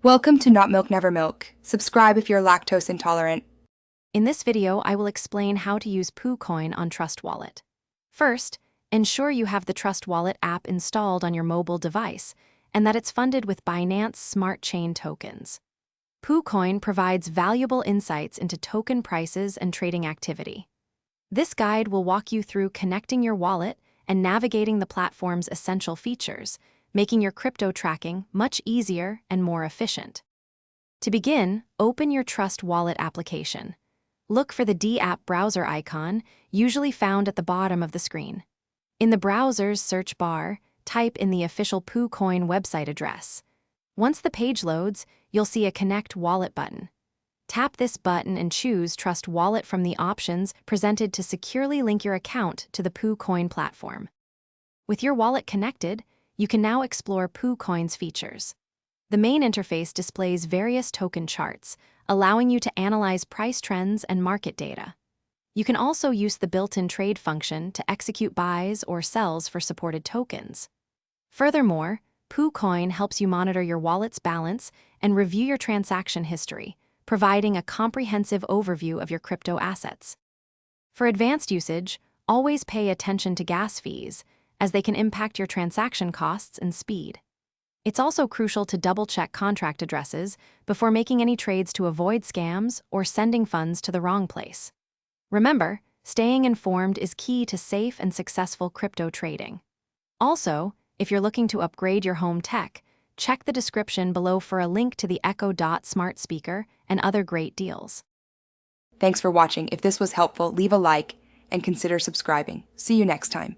Welcome to Not Milk Never Milk. Subscribe if you're lactose intolerant. In this video, I will explain how to use Poocoin on Trust Wallet. First, ensure you have the Trust Wallet app installed on your mobile device and that it's funded with Binance Smart Chain tokens. Poocoin provides valuable insights into token prices and trading activity. This guide will walk you through connecting your wallet and navigating the platform's essential features, making your crypto tracking much easier and more efficient. To begin, open your Trust Wallet application. Look for the D-App browser icon, usually found at the bottom of the screen. In the browser's search bar, type in the official Poocoin website address. Once the page loads, you'll see a Connect Wallet button. Tap this button and choose Trust Wallet from the options presented to securely link your account to the Poocoin platform. With your wallet connected, you can now explore Poocoin's features. The main interface displays various token charts, allowing you to analyze price trends and market data. You can also use the built-in trade function to execute buys or sells for supported tokens. Furthermore, Poocoin helps you monitor your wallet's balance and review your transaction history, providing a comprehensive overview of your crypto assets. For advanced usage, always pay attention to gas fees, as they can impact your transaction costs and speed. It's also crucial to double-check contract addresses before making any trades to avoid scams or sending funds to the wrong place. Remember, staying informed is key to safe and successful crypto trading. Also, if you're looking to upgrade your home tech, check the description below for a link to the Echo Dot smart speaker and other great deals. Thanks for watching. If this was helpful, leave a like and consider subscribing. See you next time.